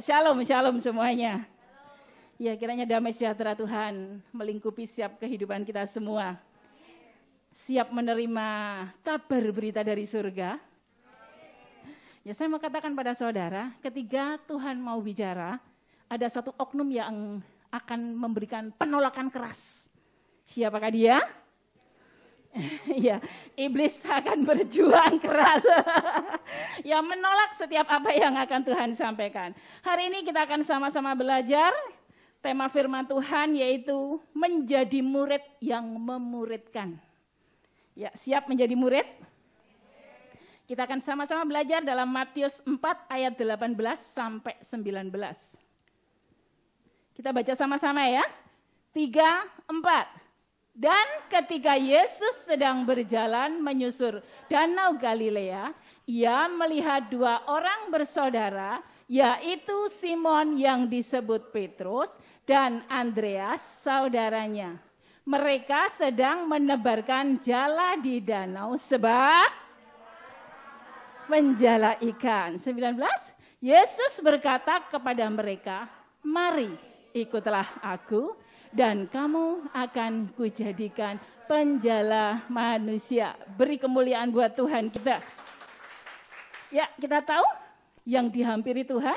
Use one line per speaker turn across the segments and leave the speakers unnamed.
Shalom, shalom semuanya. Ya, kiranya damai sejahtera Tuhan melingkupi setiap kehidupan kita semua. Siap menerima kabar berita dari surga. Ya, saya mau katakan pada saudara, ketika Tuhan mau bicara, ada satu oknum yang akan memberikan penolakan keras. Siapakah dia? Ya, iblis akan berjuang keras. Ya, menolak setiap apa yang akan Tuhan sampaikan. Hari ini kita akan sama-sama belajar tema firman Tuhan, yaitu menjadi murid yang memuridkan. Ya, siap menjadi murid? Kita akan sama-sama belajar dalam Matius 4 ayat 18 sampai 19. Kita baca sama-sama ya. 3, 4. Dan ketika Yesus sedang berjalan menyusur Danau Galilea, ia melihat dua orang bersaudara, yaitu Simon yang disebut Petrus dan Andreas saudaranya. Mereka sedang menebarkan jala di danau sebab menjala ikan. 19. Yesus berkata kepada mereka, "Mari, ikutlah aku, dan kamu akan kujadikan penjala manusia." Beri kemuliaan buat Tuhan kita. Ya, kita tahu yang dihampiri Tuhan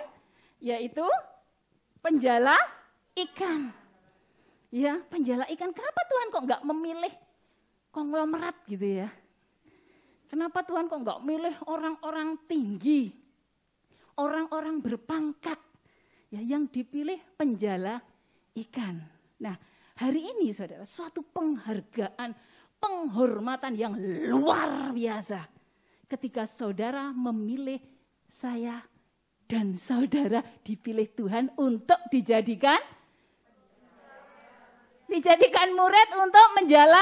yaitu penjala ikan. Ya, penjala ikan. Kenapa Tuhan kok enggak memilih konglomerat gitu ya? Kenapa Tuhan kok enggak milih orang-orang tinggi, orang-orang berpangkat? Ya, yang dipilih penjala ikan. Nah, hari ini saudara, suatu penghargaan, penghormatan yang luar biasa ketika saudara memilih saya dan saudara dipilih Tuhan untuk dijadikan murid untuk menjala,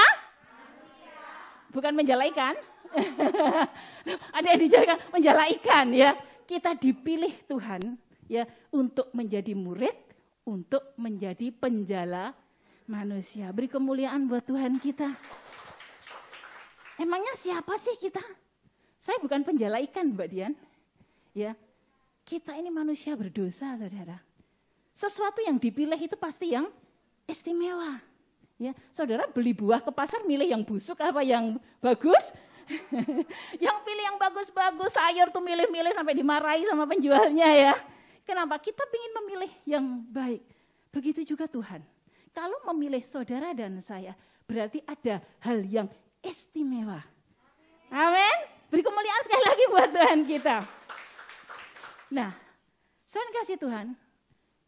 bukan menjala ikan. Ada yang dijadikan menjala ikan ya. Kita dipilih Tuhan ya untuk menjadi murid, untuk menjadi penjala manusia. Beri kemuliaan buat Tuhan kita. Emangnya siapa sih kita? Saya bukan penjala ikan, Mbak Dian. Ya, kita ini manusia berdosa, saudara. Sesuatu yang dipilih itu pasti yang istimewa. Ya, saudara beli buah ke pasar, milih yang busuk apa yang bagus? Yang pilih yang bagus-bagus, sayur tuh milih-milih sampai dimarahi sama penjualnya ya. Kenapa? Kita ingin memilih yang baik. Begitu juga Tuhan. Kalau memilih saudara dan saya, berarti ada hal yang istimewa. Amin. Beri kemuliaan sekali lagi buat Tuhan kita. Nah, saya kasih Tuhan,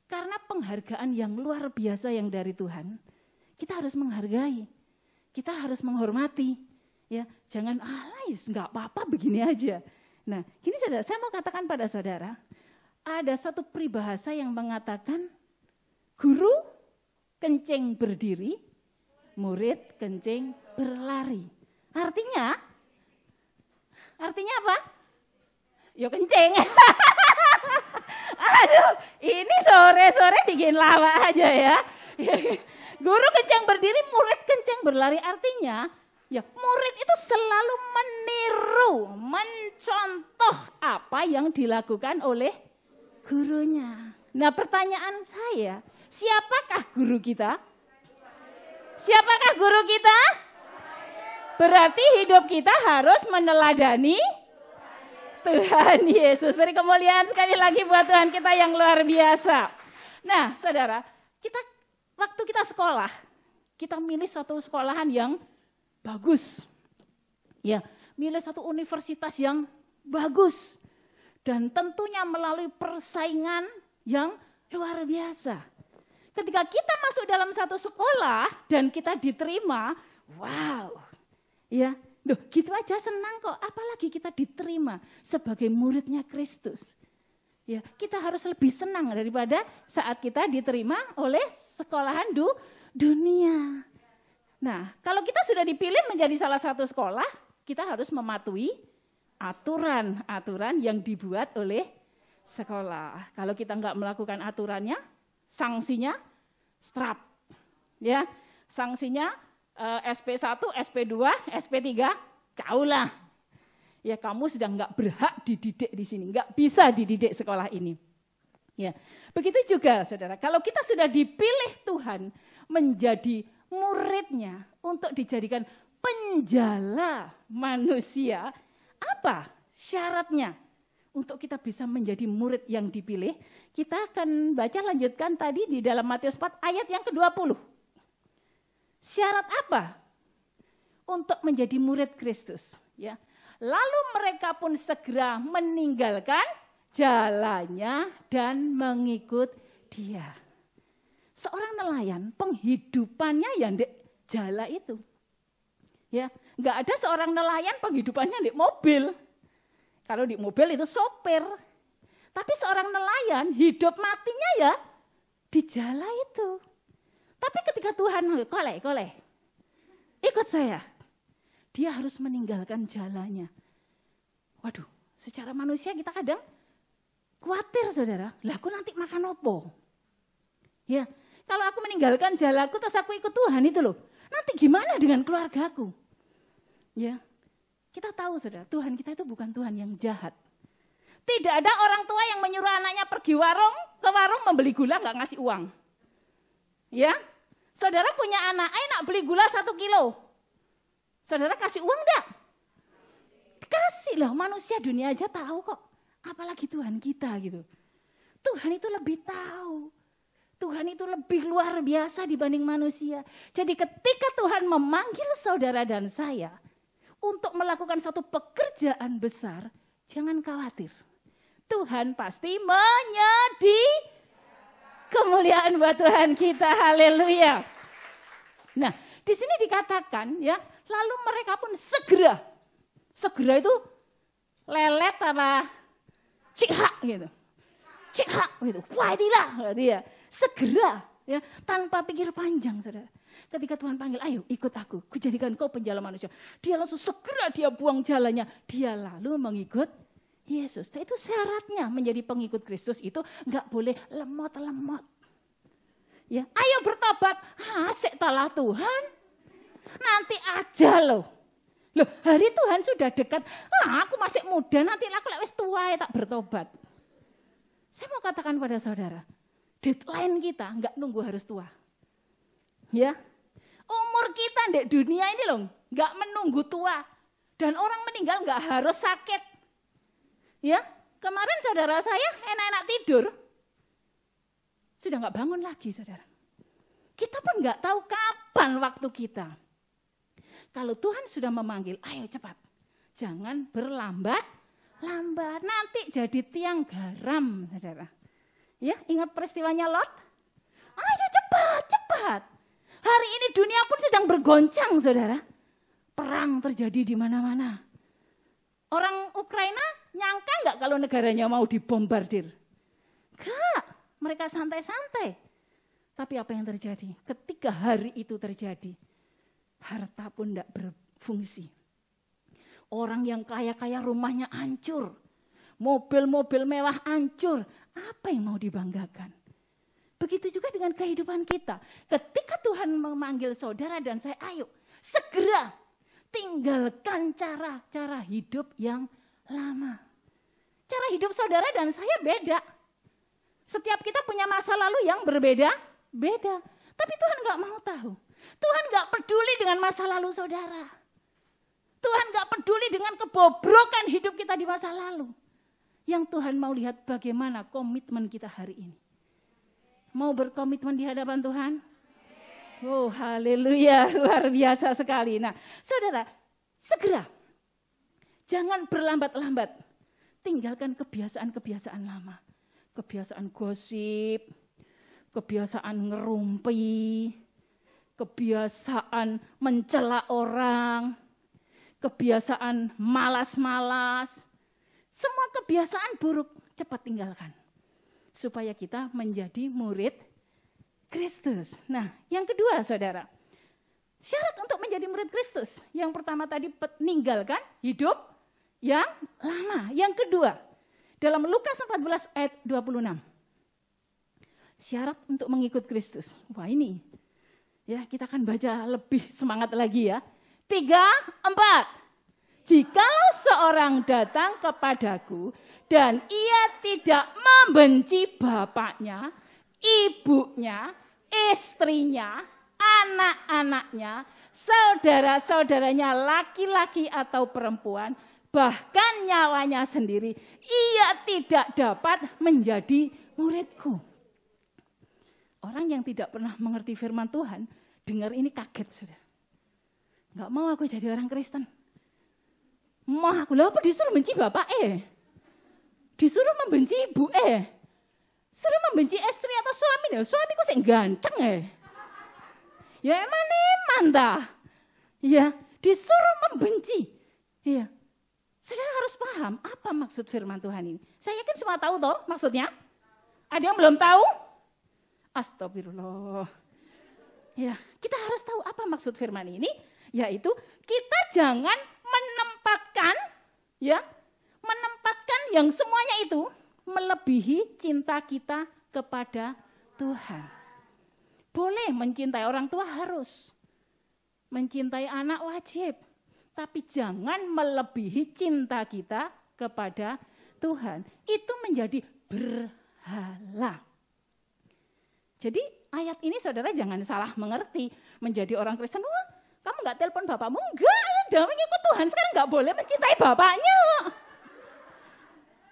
karena penghargaan yang luar biasa yang dari Tuhan, kita harus menghargai. Kita harus menghormati. Ya, jangan nggak apa-apa begini aja. Nah, gini saudara, saya mau katakan pada saudara, ada satu peribahasa yang mengatakan guru kencing berdiri, murid kencing berlari. Artinya apa? Yo kencing. Aduh, ini sore-sore bikin lawak aja ya. Guru kencing berdiri, murid kencing berlari. Artinya, ya murid itu selalu meniru, mencontoh apa yang dilakukan oleh gurunya. Nah, pertanyaan saya, siapakah guru kita? Siapakah guru kita? Berarti hidup kita harus meneladani Tuhan Yesus. Beri kemuliaan sekali lagi buat Tuhan kita yang luar biasa. Nah, saudara, waktu kita sekolah, kita milih satu sekolahan yang bagus. Ya, milih satu universitas yang bagus. Dan tentunya melalui persaingan yang luar biasa. Ketika kita masuk dalam satu sekolah dan kita diterima, wow. Ya, gitu aja senang kok, apalagi kita diterima sebagai muridnya Kristus. Ya, kita harus lebih senang daripada saat kita diterima oleh sekolahan dunia. Nah, kalau kita sudah dipilih menjadi salah satu sekolah, kita harus mematuhi aturan-aturan yang dibuat oleh sekolah. Kalau kita enggak melakukan aturannya, sanksinya strap. Ya, sanksinya SP1, SP2, SP3, jauhlah. Ya, kamu sudah enggak berhak dididik di sini, enggak bisa dididik sekolah ini. Ya, begitu juga saudara, kalau kita sudah dipilih Tuhan menjadi muridnya untuk dijadikan penjala manusia, apa syaratnya untuk kita bisa menjadi murid yang dipilih? Kita akan baca lanjutkan tadi di dalam Matius 4 ayat yang ke-20. Syarat apa untuk menjadi murid Kristus? Ya. Lalu mereka pun segera meninggalkan jalannya dan mengikut dia. Seorang nelayan penghidupannya ya ndek jala itu. Ya, enggak ada seorang nelayan penghidupannya di mobil. Kalau di mobil itu sopir. Tapi seorang nelayan hidup matinya ya di jala itu. Tapi ketika Tuhan koleh, ikut saya. Dia harus meninggalkan jalannya. Waduh, secara manusia kita kadang khawatir saudara, lah aku nanti makan opo? Ya, kalau aku meninggalkan jalanku terus aku ikut Tuhan itu loh. Nanti gimana dengan keluargaku? Ya, kita tahu saudara, Tuhan kita itu bukan Tuhan yang jahat. Tidak ada orang tua yang menyuruh anaknya pergi ke warung membeli gula nggak ngasih uang. Ya, saudara punya anak, nak beli gula 1 kilo. Saudara kasih uang enggak? Kasih lah, manusia dunia aja tahu kok. Apalagi Tuhan kita gitu. Tuhan itu lebih tahu. Tuhan itu lebih luar biasa dibanding manusia. Jadi ketika Tuhan memanggil saudara dan saya untuk melakukan satu pekerjaan besar, jangan khawatir. Tuhan pasti menyediakan kemuliaan buat Tuhan kita. Haleluya. Nah, di sini dikatakan ya, lalu mereka pun segera itu lelet apa? Cikha gitu. Cikha gitu. Wadilah dia. Segera ya, tanpa pikir panjang saudara. Ketika Tuhan panggil, ayo ikut aku, kujadikan kau penjala manusia. Dia langsung segera dia buang jalannya. Dia lalu mengikut Yesus. Nah, itu syaratnya menjadi pengikut Kristus itu enggak boleh lemot-lemot. Ya, ayo bertobat. Asik talah Tuhan. Nanti aja loh. Loh, hari Tuhan sudah dekat. Aku masih muda, nanti aku lek wis tua tak bertobat. Saya mau katakan pada saudara, deadline kita enggak nunggu harus tua. Ya. Umur kita di dunia ini loh, enggak menunggu tua. Dan orang meninggal enggak harus sakit. Ya, kemarin saudara saya enak-enak tidur. Sudah enggak bangun lagi saudara. Kita pun enggak tahu kapan waktu kita. Kalau Tuhan sudah memanggil, ayo cepat. Jangan berlambat-lambat. Nanti jadi tiang garam, saudara. Ya, ingat peristiwanya Lot? Ayo cepat. Hari ini dunia pun sedang bergoncang, saudara. Perang terjadi di mana-mana. Orang Ukraina nyangka enggak kalau negaranya mau dibombardir? Enggak, mereka santai-santai. Tapi apa yang terjadi? Ketika hari itu terjadi, harta pun tidak berfungsi. Orang yang kaya-kaya rumahnya hancur. Mobil-mobil mewah hancur. Apa yang mau dibanggakan? Begitu juga dengan kehidupan kita. Ketika Tuhan memanggil saudara dan saya, ayo segera tinggalkan cara hidup yang lama. Cara hidup saudara dan saya beda. Setiap kita punya masa lalu yang beda. Tapi Tuhan gak mau tahu. Tuhan gak peduli dengan masa lalu saudara. Tuhan gak peduli dengan kebobrokan hidup kita di masa lalu. Yang Tuhan mau lihat bagaimana komitmen kita hari ini. Mau berkomitmen di hadapan Tuhan? Oh haleluya, luar biasa sekali. Nah saudara, segera. Jangan berlambat-lambat. Tinggalkan kebiasaan-kebiasaan lama. Kebiasaan gosip, kebiasaan ngerumpi, kebiasaan mencela orang, kebiasaan malas-malas, semua kebiasaan buruk cepat tinggalkan. Supaya kita menjadi murid Kristus. Nah, yang kedua saudara, syarat untuk menjadi murid Kristus. Yang pertama tadi meninggalkan hidup yang lama. Yang kedua, dalam Lukas 14 ayat 26. Syarat untuk mengikut Kristus. Wah ini, ya kita akan baca lebih semangat lagi ya. 3, 4. Jikalau seorang datang kepadaku Dan ia tidak membenci bapaknya, ibunya, istrinya, anak-anaknya, saudara-saudaranya laki-laki atau perempuan, bahkan nyawanya sendiri, ia tidak dapat menjadi muridku. Orang yang tidak pernah mengerti firman Tuhan, dengar ini kaget, saudara. Enggak mau aku jadi orang Kristen. Mah aku apa disuruh benci bapak disuruh membenci ibu suruh membenci istri atau suami suamiku sing ganteng ya eman dah ya disuruh membenci ya. Saudara harus paham apa maksud firman Tuhan ini. Saya yakin semua tahu toh maksudnya. Ada yang belum tahu? Astagfirullah. Ya, kita harus tahu apa maksud firman ini, yaitu kita jangan menempatkan yang semuanya itu melebihi cinta kita kepada Tuhan. Boleh mencintai orang tua harus. Mencintai anak wajib. Tapi jangan melebihi cinta kita kepada Tuhan. Itu menjadi berhala. Jadi ayat ini saudara jangan salah mengerti. Menjadi orang Kristen, wah kamu gak telepon bapakmu? Enggak, ya udah ikut Tuhan. Sekarang gak boleh mencintai bapaknya.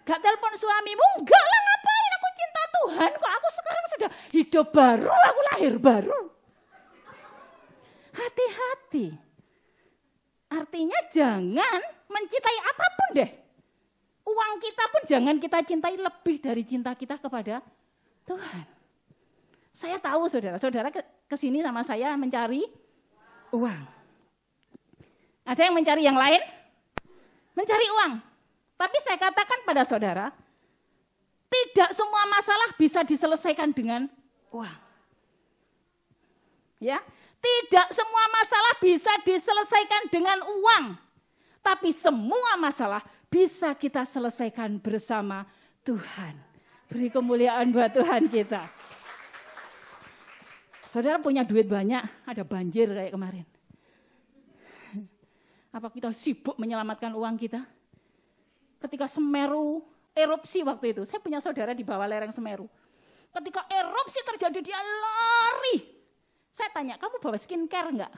Gak telepon suamimu? Enggak lah, ngapain aku cinta Tuhan. Kok aku sekarang sudah hidup baru, aku lahir baru. Hati-hati. Artinya jangan mencintai apapun deh. Uang kita pun jangan kita cintai lebih dari cinta kita kepada Tuhan. Saya tahu saudara kesini sama saya mencari uang. Ada yang mencari yang lain? Mencari uang. Tapi saya katakan pada saudara, tidak semua masalah bisa diselesaikan dengan uang. Ya, tidak semua masalah bisa diselesaikan dengan uang. Tapi semua masalah bisa kita selesaikan bersama Tuhan. Beri kemuliaan buat Tuhan kita. Saudara punya duit banyak, ada banjir kayak kemarin. Apa kita sibuk menyelamatkan uang kita? Ketika Semeru erupsi waktu itu, saya punya saudara di bawah lereng Semeru. Ketika erupsi terjadi dia lari. Saya tanya, kamu bawa skincare enggak?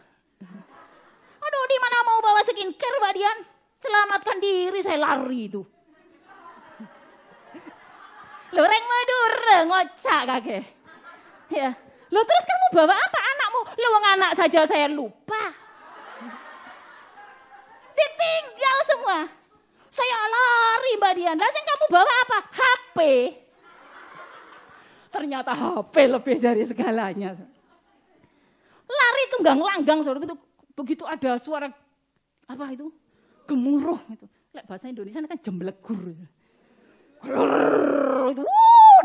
Aduh, di mana mau bawa skincare Mbak Dian? Selamatkan diri, saya lari itu. Loreng Madura, ngocak kakek. Ya. Loh terus kamu bawa apa anakmu? Loh anak saja saya lupa. Ditinggal semua. Saya lari Mbak Dian. Lah yang kamu bawa apa? HP. Ternyata HP lebih dari segalanya. Lari tunggang langgang, saudara. Begitu ada suara apa itu? Gemuruh itu. Lek bahasa Indonesia kan jemblegur.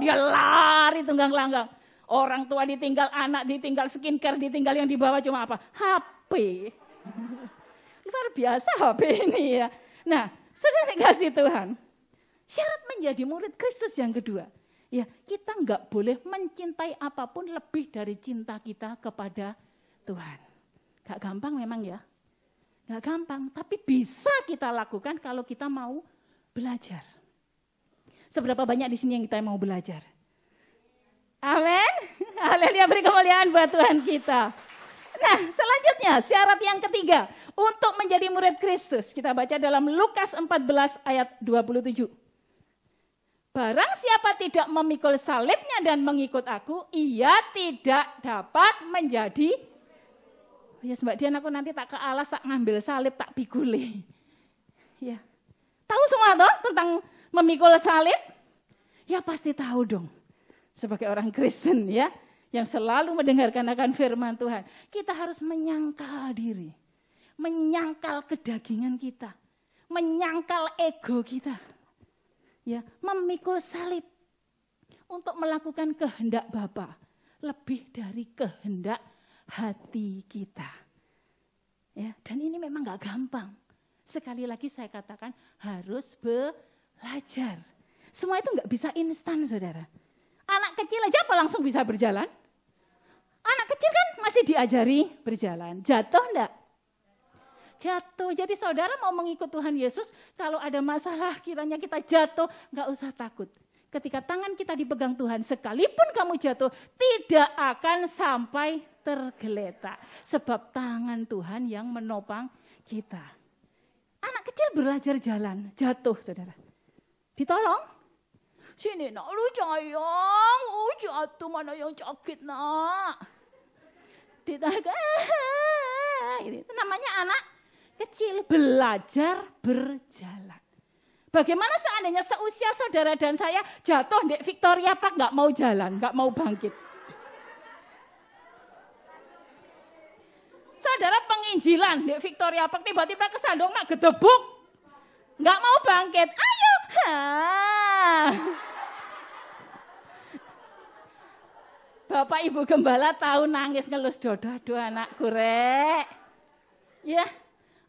Dia lari tunggang langgang. Orang tua ditinggal, anak ditinggal, skincare ditinggal, yang dibawa cuma apa? HP. Luar biasa HP ini ya. Nah, saudara kasih Tuhan. Syarat menjadi murid Kristus yang kedua. Ya, kita enggak boleh mencintai apapun lebih dari cinta kita kepada Tuhan. Enggak gampang memang ya. Enggak gampang, tapi bisa kita lakukan kalau kita mau belajar. Seberapa banyak di sini yang kita mau belajar? Amin. Haleluya, beri kemuliaan buat Tuhan kita. Nah, selanjutnya syarat yang ketiga untuk menjadi murid Kristus. Kita baca dalam Lukas 14 ayat 27. Barang siapa tidak memikul salibnya dan mengikut aku, ia tidak dapat menjadi. Ya, Mbak Dian, aku nanti tak ke alas, tak ngambil salib, tak pikuli. Ya. Tahu semua toh tentang memikul salib? Ya pasti tahu dong. Sebagai orang Kristen ya, yang selalu mendengarkan akan firman Tuhan. Kita harus menyangkal diri. Menyangkal kedagingan kita. Menyangkal ego kita. Ya, memikul salib. Untuk melakukan kehendak Bapa. Lebih dari kehendak hati kita. Ya, dan ini memang gak gampang. Sekali lagi saya katakan harus belajar. Semua itu gak bisa instan, saudara. Anak kecil aja apa langsung bisa berjalan? Anak kecil kan masih diajari berjalan. Jatuh enggak? jatuh. Jadi saudara mau mengikut Tuhan Yesus, kalau ada masalah kiranya kita jatuh, gak usah takut. Ketika tangan kita dipegang Tuhan, sekalipun kamu jatuh, tidak akan sampai tergeletak. Sebab tangan Tuhan yang menopang kita. Anak kecil belajar jalan, jatuh saudara. Ditolong. Sini nak, lu sayang, jatuh mana yang sakit nak. Itu namanya anak kecil belajar berjalan. Bagaimana seandainya seusia saudara dan saya jatuh di Victoria Park nggak mau jalan, nggak mau bangkit. Saudara penginjilan di Victoria Park tiba-tiba kesandung nak gedebuk, nggak mau bangkit. Ayo, Bapak Ibu Gembala tahu nangis ngelus dodo, aduh anakku rek. Ya,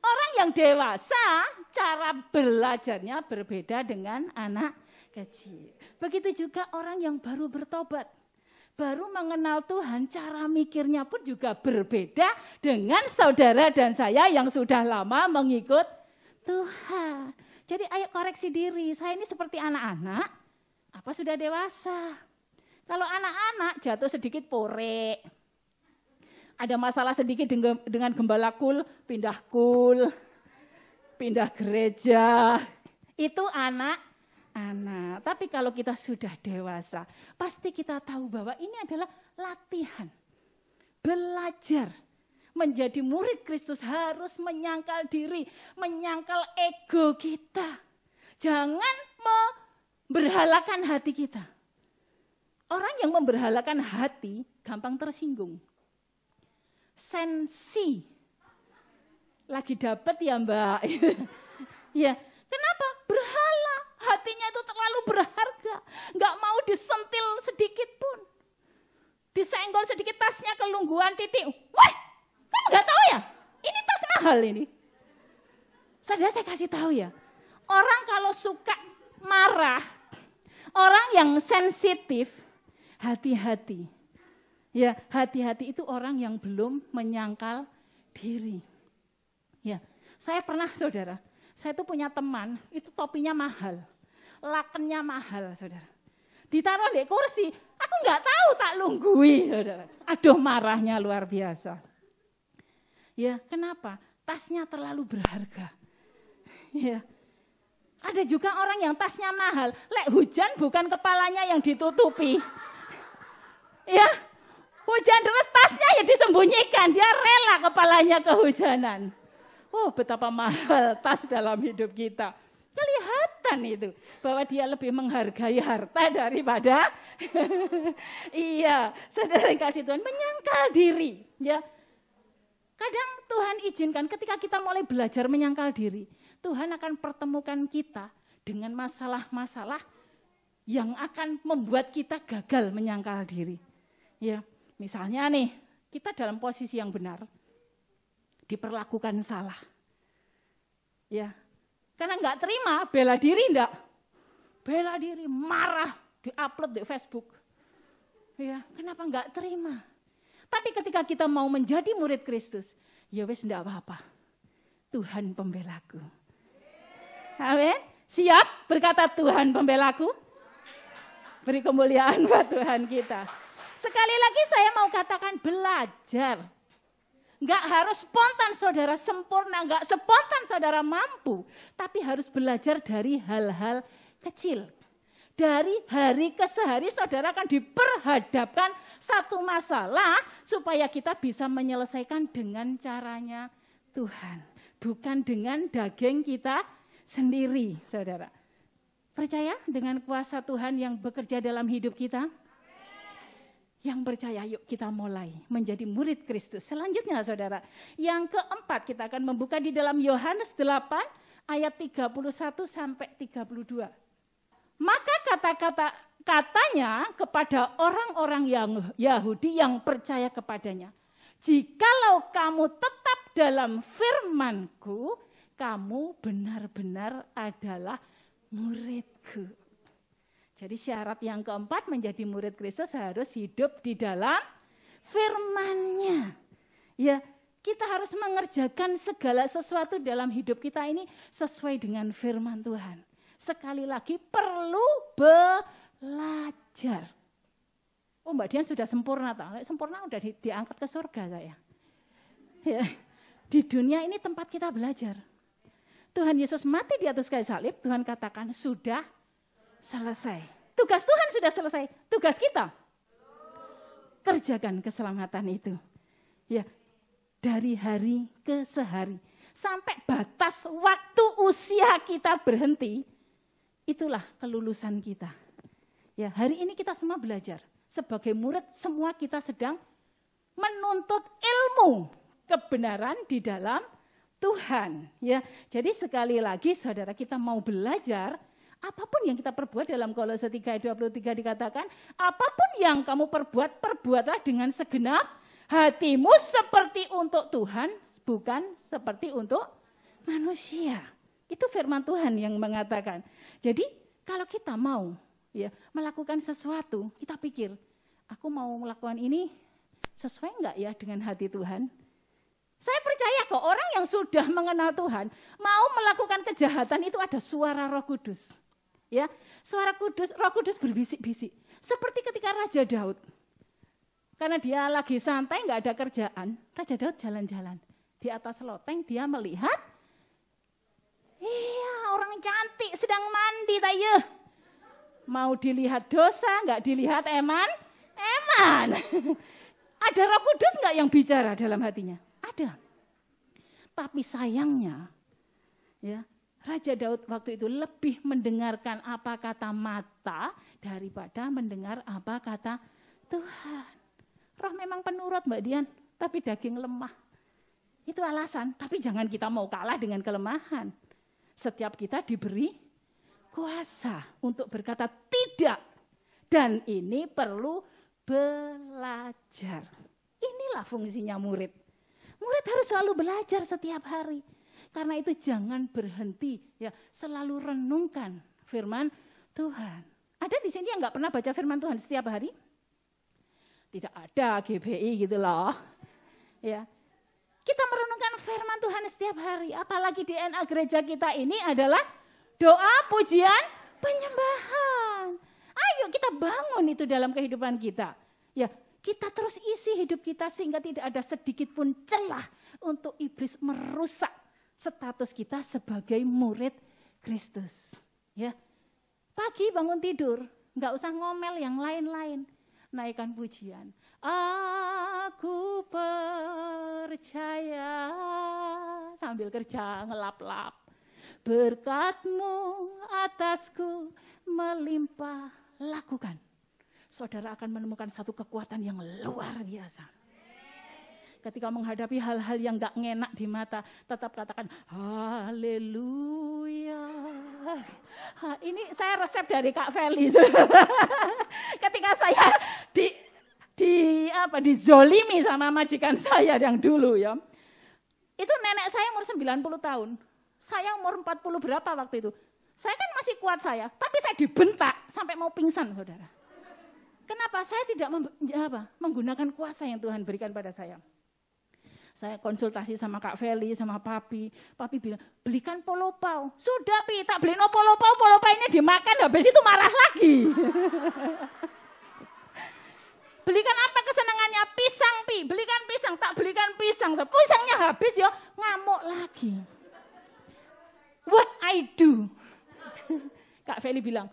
orang yang dewasa cara belajarnya berbeda dengan anak kecil. Begitu juga orang yang baru bertobat. Baru mengenal Tuhan, cara mikirnya pun juga berbeda dengan saudara dan saya yang sudah lama mengikut Tuhan. Jadi ayo koreksi diri, saya ini seperti anak-anak, apa sudah dewasa? Kalau anak-anak jatuh sedikit pore, ada masalah sedikit dengan gembala kul, pindah gereja, itu anak-anak. Tapi kalau kita sudah dewasa, pasti kita tahu bahwa ini adalah latihan, belajar. Menjadi murid Kristus harus menyangkal diri, menyangkal ego kita. Jangan memberhalakan hati kita. Orang yang memberhalakan hati gampang tersinggung. Sensi. Lagi dapat ya Mbak. Ya, kenapa? Berhala. Hatinya itu terlalu berharga. Nggak mau disentil sedikit pun. Disenggol sedikit tasnya kelungguan titik. Wah, kamu nggak tahu ya? Ini tas mahal ini. Saudara saya kasih tahu ya. Orang kalau suka marah, orang yang sensitif, hati-hati. Ya, hati-hati itu orang yang belum menyangkal diri. Ya, saya pernah saudara, saya tuh punya teman, itu topinya mahal. Lakennya mahal, saudara. Ditaruh di kursi, aku nggak tahu tak lunggui, saudara. Aduh, marahnya luar biasa. Ya, kenapa? Tasnya terlalu berharga. Ya. Ada juga orang yang tasnya mahal, lek hujan bukan kepalanya yang ditutupi. Ya, hujan deras tasnya ya disembunyikan, dia rela kepalanya kehujanan. Oh, betapa mahal tas dalam hidup kita. Kelihatan itu bahwa dia lebih menghargai harta daripada iya, saudara yang kasih Tuhan menyangkal diri, ya. Kadang Tuhan izinkan ketika kita mulai belajar menyangkal diri, Tuhan akan pertemukan kita dengan masalah-masalah yang akan membuat kita gagal menyangkal diri. Ya, misalnya nih, kita dalam posisi yang benar, diperlakukan salah. Ya, karena nggak terima, bela diri enggak? Bela diri, marah, di-upload di Facebook. Ya, kenapa nggak terima? Tapi ketika kita mau menjadi murid Kristus, ya wes enggak apa-apa. Tuhan pembelaku. Amin. Siap berkata Tuhan pembelaku? Beri kemuliaan buat Tuhan kita. Sekali lagi saya mau katakan belajar. Enggak harus spontan saudara sempurna, enggak spontan saudara mampu. Tapi harus belajar dari hal-hal kecil. Dari hari ke hari saudara akan diperhadapkan satu masalah supaya kita bisa menyelesaikan dengan caranya Tuhan. Bukan dengan daging kita sendiri, saudara. Percaya dengan kuasa Tuhan yang bekerja dalam hidup kita? Yang percaya, yuk kita mulai menjadi murid Kristus. Selanjutnya saudara, yang keempat kita akan membuka di dalam Yohanes 8 ayat 31 sampai 32. Maka katanya kepada orang-orang yang Yahudi yang percaya kepadanya, jikalau kamu tetap dalam firman-Ku, kamu benar-benar adalah murid-Ku. Jadi syarat yang keempat menjadi murid Kristus harus hidup di dalam firman-Nya. Ya, Kita harus mengerjakan segala sesuatu dalam hidup kita ini sesuai dengan firman Tuhan. Sekali lagi perlu belajar. Oh Mbak Dian sudah sempurna, sempurna udah diangkat ke surga saya. Ya, di dunia ini tempat kita belajar. Tuhan Yesus mati di atas kayu salib, Tuhan katakan sudah selesai. Tugas Tuhan sudah selesai, tugas kita kerjakan keselamatan itu. Ya, dari hari ke sehari sampai batas waktu usia kita berhenti, itulah kelulusan kita. Ya, hari ini kita semua belajar. Sebagai murid semua kita sedang menuntut ilmu kebenaran di dalam Tuhan. Ya, jadi sekali lagi saudara, kita mau belajar, apapun yang kita perbuat dalam Kolose 3 ayat 23 dikatakan, apapun yang kamu perbuat, perbuatlah dengan segenap hatimu seperti untuk Tuhan, bukan seperti untuk manusia. Itu firman Tuhan yang mengatakan. Jadi kalau kita mau ya melakukan sesuatu, kita pikir, aku mau melakukan ini sesuai enggak ya dengan hati Tuhan? Saya percaya kok orang yang sudah mengenal Tuhan, mau melakukan kejahatan itu ada suara Roh Kudus. Ya, suara Roh Kudus berbisik-bisik. Seperti ketika Raja Daud. Karena dia lagi santai, enggak ada kerjaan, Raja Daud jalan-jalan. Di atas loteng dia melihat, iya orang cantik sedang mandi tayo. Mau dilihat dosa, enggak dilihat eman. Ada Roh Kudus enggak yang bicara dalam hatinya? Ada. Tapi sayangnya, ya, Raja Daud waktu itu lebih mendengarkan apa kata mata daripada mendengar apa kata Tuhan. Roh memang penurut Mbak Dian, tapi daging lemah. Itu alasan, tapi jangan kita mau kalah dengan kelemahan. Setiap kita diberi kuasa untuk berkata tidak. Dan ini perlu belajar. Inilah fungsinya murid. Murid harus selalu belajar setiap hari. Karena itu jangan berhenti, ya, selalu renungkan firman Tuhan. Ada di sini yang enggak pernah baca firman Tuhan setiap hari? Tidak ada, GBI gitu loh. Ya. Kita merenungkan firman Tuhan setiap hari, apalagi DNA gereja kita ini adalah doa, pujian, penyembahan. Ayo kita bangun itu dalam kehidupan kita. Ya, kita terus isi hidup kita sehingga tidak ada sedikit pun celah untuk iblis merusak status kita sebagai murid Kristus. Ya, pagi bangun tidur, nggak usah ngomel yang lain-lain, naikkan pujian. Aku percaya sambil kerja ngelap-lap, berkat-Mu atasku melimpah, lakukan. Saudara akan menemukan satu kekuatan yang luar biasa. Ketika menghadapi hal-hal yang gak ngenak di mata, tetap katakan haleluya. Ini saya resep dari Kak Feli. Ketika saya dizolimi sama majikan saya yang dulu ya. Itu nenek saya umur 90 tahun. Saya umur 40 berapa waktu itu. Saya kan masih kuat saya, tapi saya dibentak sampai mau pingsan, saudara. Kenapa? Saya tidak menggunakan kuasa yang Tuhan berikan pada saya. Saya konsultasi sama Kak Feli, sama Papi. Papi bilang, belikan polopau. Sudah Pi, tak beli no polopau, polopainya dimakan, habis itu marah lagi. Belikan apa kesenangannya? Pisang Pi, belikan pisang, tak belikan pisang. Pisangnya habis ya, ngamuk lagi. What I do? Kak Feli bilang,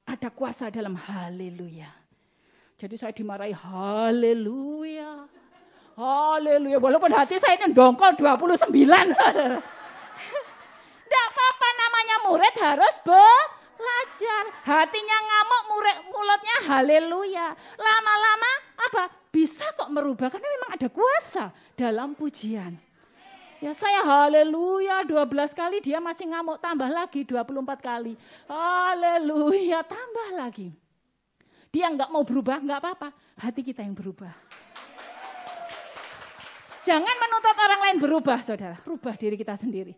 ada kuasa dalam haleluya. Jadi saya dimarahi haleluya. Haleluya, walaupun hati saya ini dongkol 29. Tidak apa-apa, namanya murid harus belajar. Hatinya ngamuk, mulutnya haleluya. Lama-lama apa? Bisa kok merubah, karena memang ada kuasa dalam pujian. Ya saya haleluya 12 kali, dia masih ngamuk, tambah lagi 24 kali. Haleluya, tambah lagi. Dia enggak mau berubah, enggak apa-apa. Hati kita yang berubah. Jangan menuntut orang lain berubah, saudara. Rubah diri kita sendiri.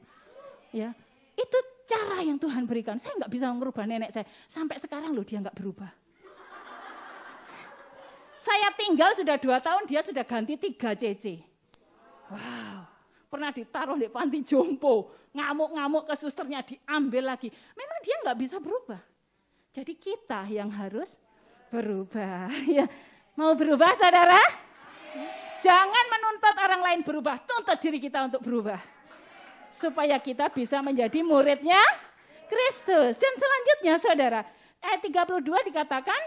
Ya, itu cara yang Tuhan berikan. Saya enggak bisa merubah nenek saya. Sampai sekarang loh dia enggak berubah. Saya tinggal sudah 2 tahun, dia sudah ganti 3 cc. Wow, pernah ditaruh di panti jompo, ngamuk-ngamuk ke susternya, diambil lagi. Memang dia nggak bisa berubah. Jadi kita yang harus berubah. Ya, mau berubah saudara? Jangan menuntut orang lain berubah, tuntut diri kita untuk berubah. Supaya kita bisa menjadi muridnya Kristus. Dan selanjutnya saudara, ayat 32 dikatakan,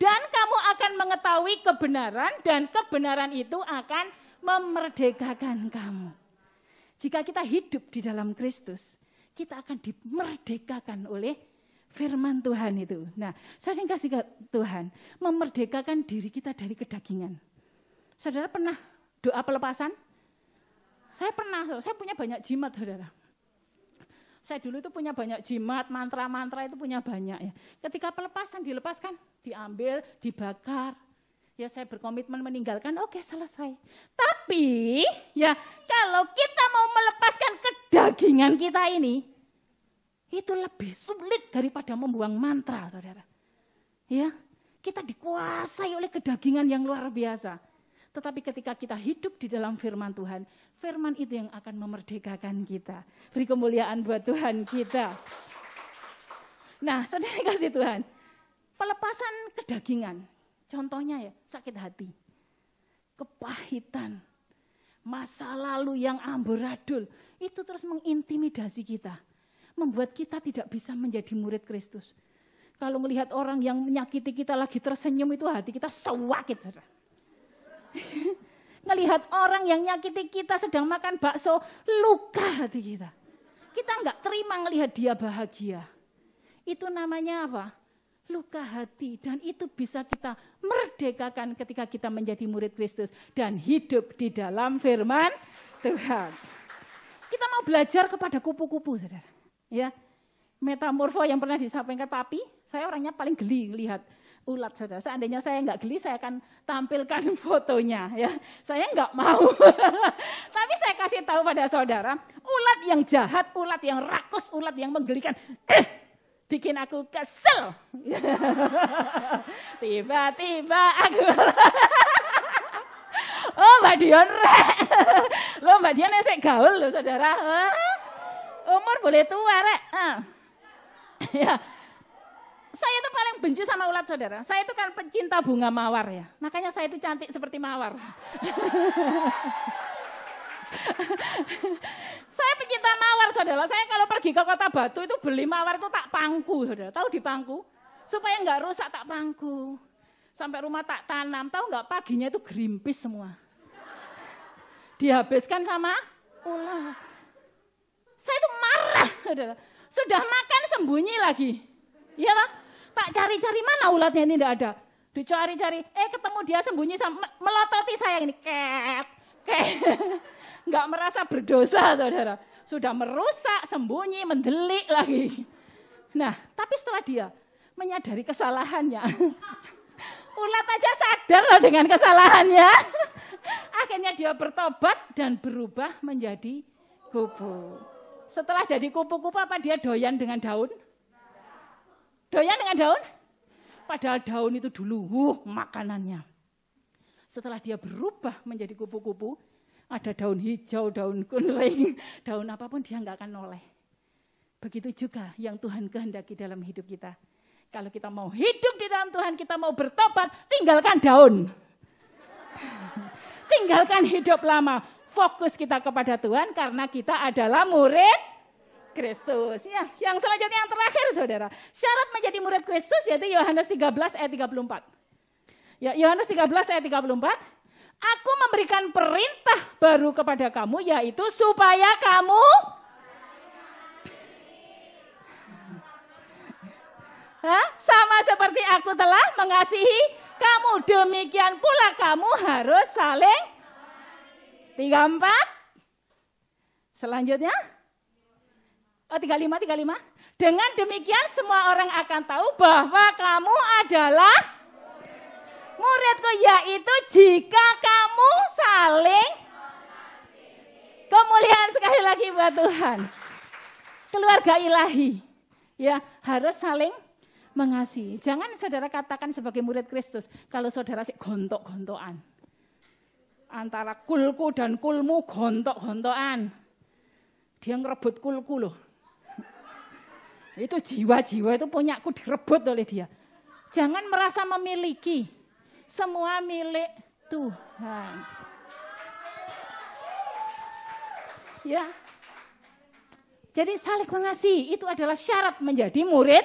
dan kamu akan mengetahui kebenaran dan kebenaran itu akan memerdekakan kamu. Jika kita hidup di dalam Kristus, kita akan dimerdekakan oleh firman Tuhan itu. Nah, saya kasih Tuhan, memerdekakan diri kita dari kedagingan. Saudara pernah doa pelepasan? Saya pernah, saya punya banyak jimat saudara. Saya dulu itu punya banyak jimat, mantra-mantra itu punya banyak ya. Ketika pelepasan dilepaskan, diambil, dibakar. Ya saya berkomitmen meninggalkan, oke selesai. Tapi ya kalau kita mau melepaskan kedagingan kita ini, itu lebih sulit daripada membuang mantra saudara. Ya, kita dikuasai oleh kedagingan yang luar biasa. Tetapi ketika kita hidup di dalam firman Tuhan, firman itu yang akan memerdekakan kita. Beri kemuliaan buat Tuhan kita. Nah, saudara kasih Tuhan, pelepasan kedagingan, contohnya ya sakit hati, kepahitan, masa lalu yang amburadul, itu terus mengintimidasi kita. Membuat kita tidak bisa menjadi murid Kristus. Kalau melihat orang yang menyakiti kita lagi tersenyum itu hati kita sewakit, saudara. Ngelihat orang yang nyakiti kita sedang makan bakso, luka hati kita. Kita enggak terima ngelihat dia bahagia. Itu namanya apa? Luka hati. Dan itu bisa kita merdekakan ketika kita menjadi murid Kristus dan hidup di dalam firman Tuhan. Kita mau belajar kepada kupu-kupu, saudara. Ya, metamorfo yang pernah disampaikan Papi, saya orangnya paling geli lihat ulat saudara. Seandainya saya nggak geli, saya akan tampilkan fotonya. Ya, saya nggak mau. Tapi saya kasih tahu pada saudara, ulat yang jahat, ulat yang rakus, ulat yang menggelikan, bikin aku kesel. Tiba-tiba aku, oh Mbak Dion, lo Mbak Dion esek gaul lo saudara. Umur boleh tua rek. Ya. Saya itu paling benci sama ulat saudara. Saya itu kan pencinta bunga mawar ya. Makanya saya itu cantik seperti mawar. Saya pencinta mawar saudara. Saya kalau pergi ke Kota Batu itu beli mawar itu tak pangku saudara. Tahu di pangku? Supaya enggak rusak tak pangku. Sampai rumah tak tanam. Tahu enggak paginya itu gerimpis semua. Dihabiskan sama ulat. Saya itu marah saudara. Sudah makan sembunyi lagi. Iya Pak? Tak cari-cari mana ulatnya ini tidak ada. Dicari-cari, ketemu dia sembunyi sama melototi saya ini. Ket. Enggak merasa berdosa saudara. Sudah merusak, sembunyi, mendelik lagi. Nah, tapi setelah dia menyadari kesalahannya. Ulat aja sadar loh dengan kesalahannya. Akhirnya dia bertobat dan berubah menjadi kupu. Setelah jadi kupu-kupu apa dia doyan dengan daun? Doyan dengan daun? Padahal daun itu dulu makanannya. Setelah dia berubah menjadi kupu-kupu, ada daun hijau, daun kuning, daun apapun dia enggak akan noleh. Begitu juga yang Tuhan kehendaki dalam hidup kita. Kalau kita mau hidup di dalam Tuhan, kita mau bertobat, tinggalkan daun. Tinggalkan hidup lama. Fokus kita kepada Tuhan karena kita adalah murid Kristus. Ya, yang selanjutnya yang terakhir saudara. Syarat menjadi murid Kristus yaitu Yohanes 13 ayat 34. Ya, Yohanes 13 ayat 34. Aku memberikan perintah baru kepada kamu yaitu supaya kamu sama seperti aku telah mengasihi kamu. Demikian pula kamu harus saling 34. Selanjutnya 35. Dengan demikian semua orang akan tahu bahwa kamu adalah muridku, yaitu jika kamu saling. Kemuliaan sekali lagi buat Tuhan. Keluarga ilahi ya harus saling mengasihi. Jangan saudara katakan sebagai murid Kristus kalau saudara sih gontok-gontokan. Antara kulku dan kulmu gontok-gontokan. Dia ngerebut kulku loh. Itu jiwa-jiwa itu punyaku direbut oleh dia. Jangan merasa memiliki. Semua milik Tuhan. Ya. Jadi saling mengasihi itu adalah syarat menjadi murid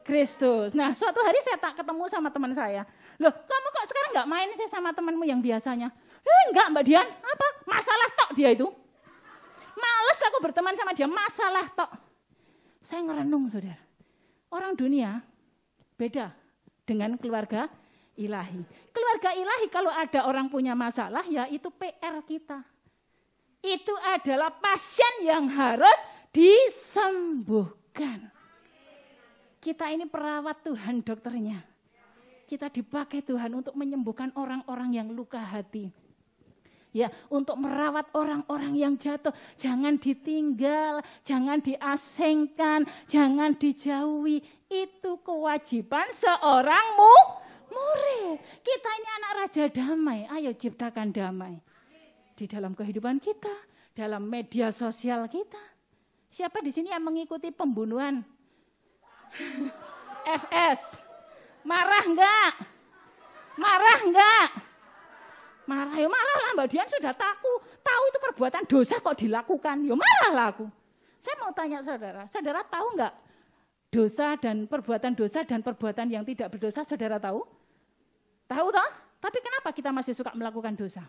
Kristus. Nah, suatu hari saya tak ketemu sama teman saya. Loh, kamu kok sekarang nggak main sih sama temanmu yang biasanya? Enggak Mbak Dian, apa? Masalah tok dia itu. Males aku berteman sama dia, masalah tok. Saya ngerenung saudara. Orang dunia beda dengan keluarga ilahi. Keluarga ilahi kalau ada orang punya masalah ya itu PR kita. Itu adalah pasien yang harus disembuhkan. Kita ini perawat Tuhan dokternya. Kita dipakai Tuhan untuk menyembuhkan orang-orang yang luka hati. Ya, untuk merawat orang-orang yang jatuh, jangan ditinggal, jangan diasingkan, jangan dijauhi. Itu kewajiban seorang murid. Kita ini anak raja damai, ayo ciptakan damai. Di dalam kehidupan kita, dalam media sosial kita. Siapa di sini yang mengikuti pembunuhan? FS, marah enggak? Marah enggak? Marah, ya marah lah Mbak Dian sudah tahu itu perbuatan dosa kok dilakukan, ya marah lah aku. Saya mau tanya saudara tahu enggak dosa dan perbuatan yang tidak berdosa, saudara tahu? Tahu toh? Tapi kenapa kita masih suka melakukan dosa?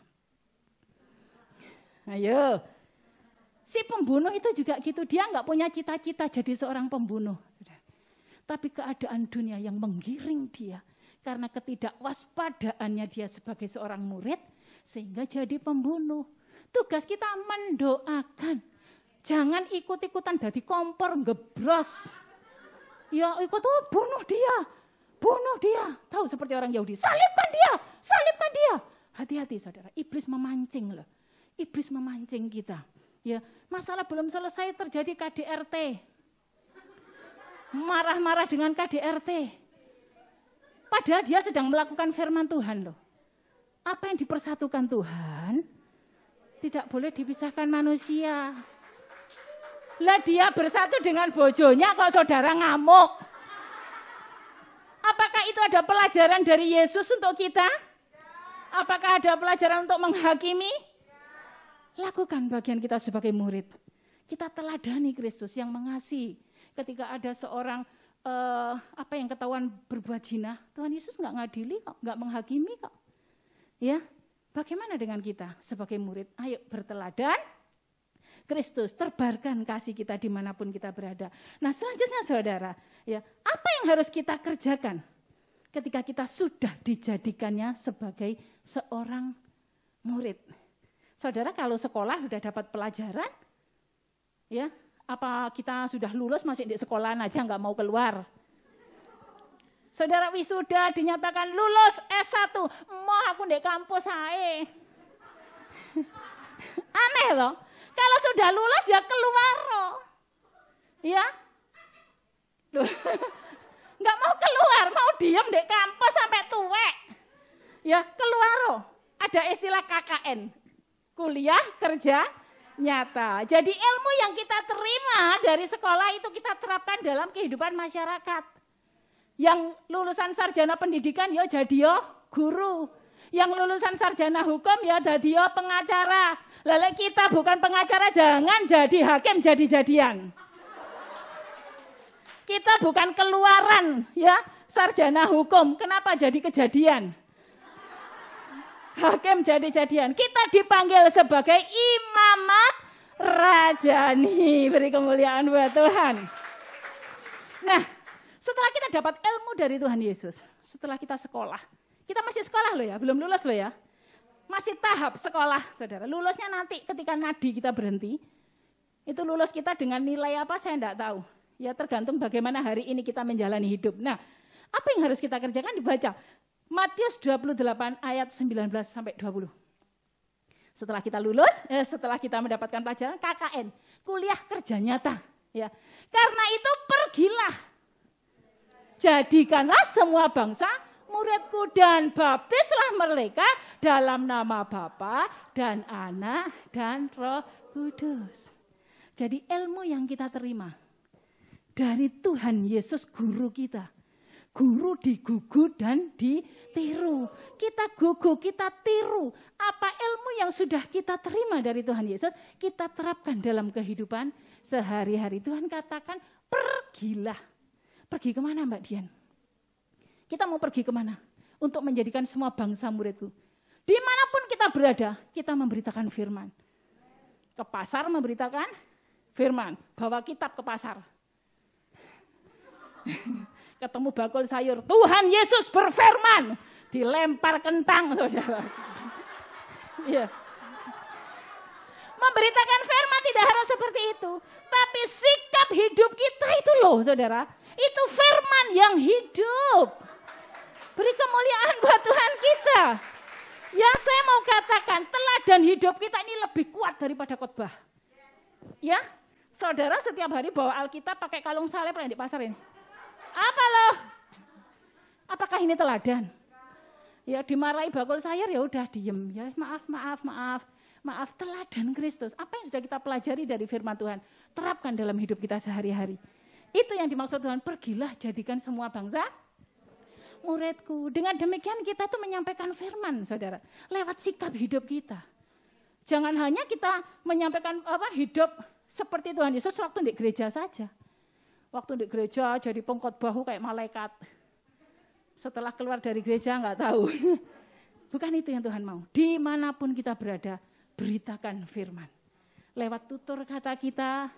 Ayo, si pembunuh itu juga gitu, dia enggak punya cita-cita jadi seorang pembunuh. Tapi keadaan dunia yang menggiring dia. Karena ketidakwaspadaannya dia sebagai seorang murid, sehingga jadi pembunuh. Tugas kita mendoakan. Jangan ikut-ikutan jadi kompor gebros. Ya ikut, bunuh dia. Tahu seperti orang Yahudi, salibkan dia. Hati-hati saudara, iblis memancing loh. Iblis memancing kita. Ya, masalah belum selesai terjadi KDRT. Marah-marah dengan KDRT. Padahal dia sedang melakukan firman Tuhan loh. Apa yang dipersatukan Tuhan tidak boleh dipisahkan manusia. Lah dia bersatu dengan bojonya kok saudara ngamuk. Apakah itu ada pelajaran dari Yesus untuk kita? Apakah ada pelajaran untuk menghakimi? Lakukan bagian kita sebagai murid. Kita teladani Kristus yang mengasihi. Ketika ada seorang yang ketahuan berbuat zina, Tuhan Yesus nggak ngadili kok, nggak menghakimi kok. Ya, bagaimana dengan kita sebagai murid? Ayo berteladan Kristus, terbarkan kasih kita dimanapun kita berada. Nah selanjutnya saudara, ya apa yang harus kita kerjakan ketika kita sudah dijadikannya sebagai seorang murid? Saudara kalau sekolah sudah dapat pelajaran, ya. Apa kita sudah lulus masih di sekolahan aja nggak mau keluar? Saudara wisuda dinyatakan lulus S1, mau aku di kampus ae. Aneh loh. Kalau sudah lulus ya keluar loh. Ya. Nggak mau keluar, mau diem di kampus sampai tuwek. Ya keluar loh. Ada istilah KKN. Kuliah, kerja, nyata. Jadi ilmu yang kita terima dari sekolah itu kita terapkan dalam kehidupan masyarakat. Yang lulusan sarjana pendidikan ya jadi yo guru. Yang lulusan sarjana hukum ya jadi yo pengacara. Lalu kita bukan pengacara jangan jadi hakim jadi-jadian. Kita bukan keluaran ya sarjana hukum. Kenapa jadi kejadian? Hakim jadi-jadian. Kita dipanggil sebagai imamat rajani. Beri kemuliaan buat Tuhan. Nah, setelah kita dapat ilmu dari Tuhan Yesus, setelah kita sekolah, kita masih sekolah loh ya, belum lulus loh ya. Masih tahap sekolah, saudara. Lulusnya nanti ketika nadi kita berhenti, itu lulus kita dengan nilai apa saya enggak tahu. Ya tergantung bagaimana hari ini kita menjalani hidup. Nah, apa yang harus kita kerjakan dibaca. Matius 28 ayat 19 sampai 20. Setelah kita lulus, setelah kita mendapatkan pelajaran KKN, kuliah kerja nyata, ya. Karena itu pergilah. Jadikanlah semua bangsa muridku dan baptislah mereka dalam nama Bapa dan Anak dan Roh Kudus. Jadi ilmu yang kita terima dari Tuhan Yesus guru kita. Guru digugu dan ditiru. Kita gugu, kita tiru. Apa ilmu yang sudah kita terima dari Tuhan Yesus, kita terapkan dalam kehidupan sehari-hari. Tuhan katakan, pergilah. Pergi kemana Mbak Dian? Kita mau pergi kemana? Untuk menjadikan semua bangsa muridku. Dimanapun kita berada, kita memberitakan firman. Ke pasar memberitakan firman. Bawa kitab ke pasar. Ketemu bakul sayur, Tuhan Yesus berfirman, dilempar kentang, saudara. Ya. Memberitakan firman tidak harus seperti itu, tapi sikap hidup kita itu loh, saudara, itu firman yang hidup. Beri kemuliaan buat Tuhan kita. Yang saya mau katakan, teladan hidup kita ini lebih kuat daripada khotbah. Ya, saudara setiap hari bawa Alkitab pakai kalung salep di pasar ini. Apa loh? Apakah ini teladan? Ya dimarahi bakul sayur ya udah diem ya maaf teladan Kristus. Apa yang sudah kita pelajari dari firman Tuhan terapkan dalam hidup kita sehari-hari. Itu yang dimaksud Tuhan, pergilah jadikan semua bangsa muridku. Dengan demikian kita tuh menyampaikan firman, saudara, lewat sikap hidup kita. Jangan hanya kita menyampaikan hidup seperti Tuhan Yesus waktu di gereja saja. Waktu di gereja jadi pengkhotbah kayak malaikat. Setelah keluar dari gereja nggak tahu. Bukan itu yang Tuhan mau. Dimanapun kita berada, beritakan firman. Lewat tutur kata kita,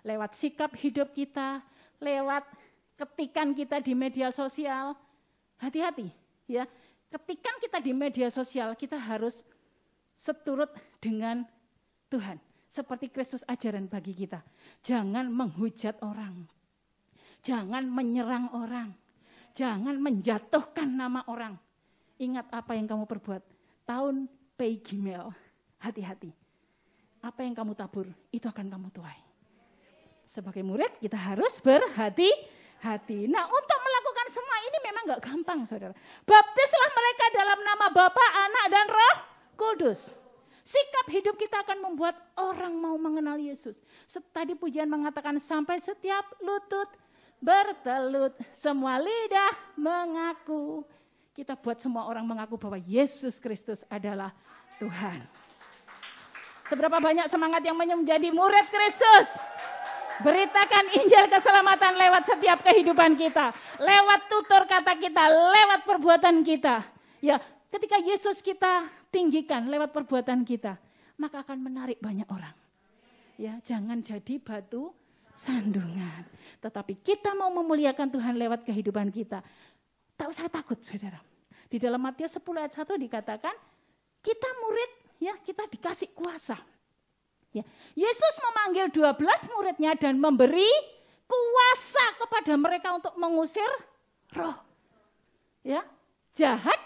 lewat sikap hidup kita, lewat ketikan kita di media sosial. Hati-hati ya. Ketikan kita di media sosial, kita harus seturut dengan Tuhan. Seperti Kristus ajaran bagi kita. Jangan menghujat orang. Jangan menyerang orang. Jangan menjatuhkan nama orang. Ingat apa yang kamu perbuat. Tahun Pei Gimel. Hati-hati. Apa yang kamu tabur, itu akan kamu tuai. Sebagai murid kita harus berhati-hati. Nah, untuk melakukan semua ini memang gak gampang, saudara. Baptislah mereka dalam nama Bapa, Anak, dan Roh Kudus. Sikap hidup kita akan membuat orang mau mengenal Yesus. Tadi pujian mengatakan sampai setiap lutut bertelut, semua lidah mengaku. Kita buat semua orang mengaku bahwa Yesus Kristus adalah Tuhan. Seberapa banyak semangat yang menjadi murid Kristus? Beritakan Injil keselamatan lewat setiap kehidupan kita. Lewat tutur kata kita, lewat perbuatan kita. Ya, ketika Yesus kita tinggikan lewat perbuatan kita, maka akan menarik banyak orang. Ya, jangan jadi batu sandungan. Tetapi kita mau memuliakan Tuhan lewat kehidupan kita. Tak usah takut, saudara. Di dalam Matius 10 ayat 1 dikatakan, kita murid, ya kita dikasih kuasa. Ya, Yesus memanggil 12 muridnya dan memberi kuasa kepada mereka untuk mengusir roh. Ya, jahat,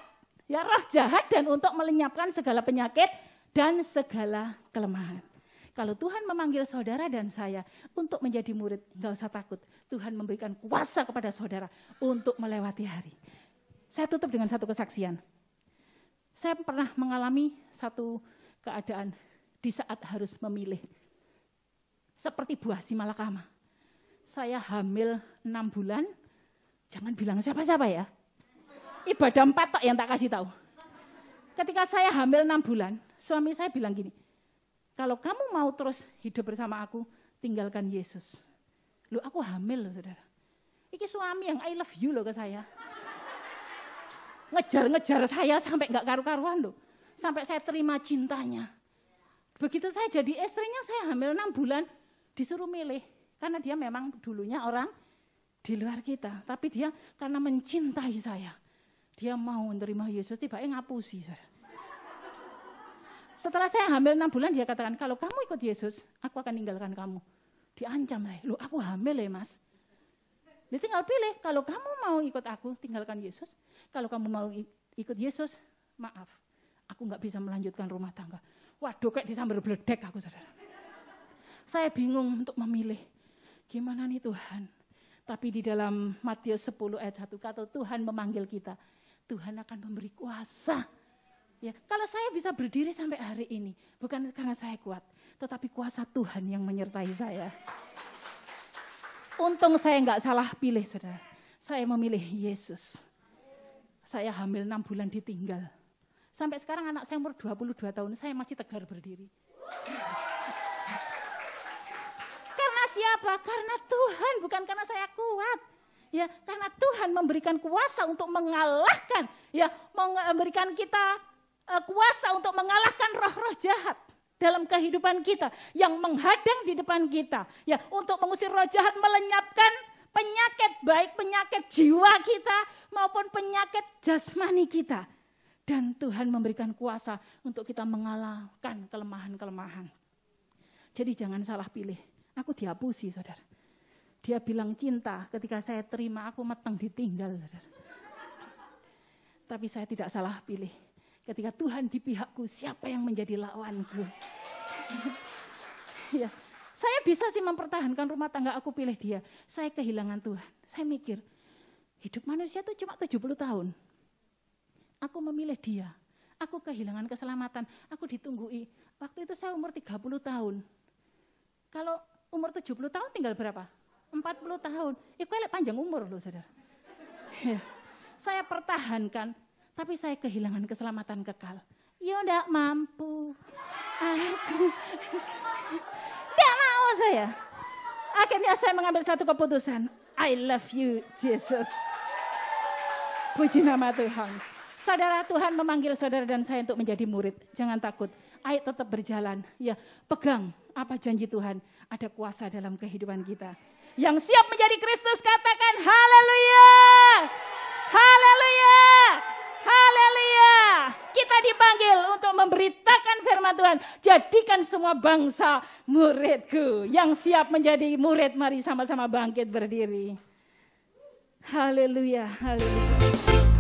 ya roh jahat dan untuk melenyapkan segala penyakit dan segala kelemahan. Kalau Tuhan memanggil saudara dan saya untuk menjadi murid, enggak usah takut. Tuhan memberikan kuasa kepada saudara untuk melewati hari. Saya tutup dengan satu kesaksian. Saya pernah mengalami satu keadaan di saat harus memilih. Seperti buah si malakama. Saya hamil 6 bulan, jangan bilang siapa-siapa ya. Ibadah 4 tok yang tak kasih tahu. Ketika saya hamil 6 bulan, suami saya bilang gini, kalau kamu mau terus hidup bersama aku, tinggalkan Yesus. Loh, aku hamil loh, saudara. Iki suami yang I love you loh ke saya. Ngejar-ngejar saya sampai gak karu-karuan loh. Sampai saya terima cintanya. Begitu saya jadi istrinya, saya hamil 6 bulan, disuruh milih. Karena dia memang dulunya orang di luar kita. Tapi dia karena mencintai saya, dia mau menerima Yesus, tiba-tiba ngapusi, saudara. Setelah saya hamil 6 bulan, dia katakan, kalau kamu ikut Yesus, aku akan tinggalkan kamu. Diancam saya, loh aku hamil ya mas. Dia tinggal pilih, kalau kamu mau ikut aku, tinggalkan Yesus. Kalau kamu mau ikut Yesus, maaf, aku gak bisa melanjutkan rumah tangga. Waduh, kayak disambar beledek aku, saudara. Saya bingung untuk memilih, gimana nih Tuhan. Tapi di dalam Matius 10 ayat 1, kata Tuhan memanggil kita, Tuhan akan memberi kuasa. Ya, kalau saya bisa berdiri sampai hari ini, bukan karena saya kuat, tetapi kuasa Tuhan yang menyertai saya. Untung saya nggak salah pilih, saudara. Saya memilih Yesus. Saya hamil 6 bulan ditinggal. Sampai sekarang anak saya umur 22 tahun, saya masih tegar berdiri. Karena siapa? Karena Tuhan, bukan karena saya kuat. Ya, karena Tuhan memberikan kuasa untuk mengalahkan, ya, memberikan kita kuasa untuk mengalahkan roh-roh jahat dalam kehidupan kita yang menghadang di depan kita, ya, untuk mengusir roh jahat, melenyapkan penyakit, baik penyakit jiwa kita maupun penyakit jasmani kita. Dan Tuhan memberikan kuasa untuk kita mengalahkan kelemahan-kelemahan. Jadi jangan salah pilih. Aku dihapusi, saudara. Dia bilang cinta, ketika saya terima aku meteng ditinggal, saudara. Tapi saya tidak salah pilih. Ketika Tuhan di pihakku, siapa yang menjadi lawanku? Ya, saya bisa sih mempertahankan rumah tangga, aku pilih dia. Saya kehilangan Tuhan. Saya mikir, hidup manusia itu cuma 70 tahun. Aku memilih dia. Aku kehilangan keselamatan. Aku ditunggui. Waktu itu saya umur 30 tahun. Kalau umur 70 tahun tinggal berapa? 40 tahun. Itu panjang umur loh, saudara. Ya. Saya pertahankan, tapi saya kehilangan keselamatan kekal. Ya enggak mampu. Aku enggak mau saya. Akhirnya saya mengambil satu keputusan. I love you, Jesus. Puji nama Tuhan. Saudara, Tuhan memanggil saudara dan saya untuk menjadi murid. Jangan takut. Ayo tetap berjalan. Ya, pegang apa janji Tuhan. Ada kuasa dalam kehidupan kita. Yang siap menjadi Kristus katakan haleluya. Haleluya. Haleluya. Kita dipanggil untuk memberitakan firman Tuhan. Jadikan semua bangsa muridku. Yang siap menjadi murid, mari sama-sama bangkit berdiri. Haleluya. Haleluya.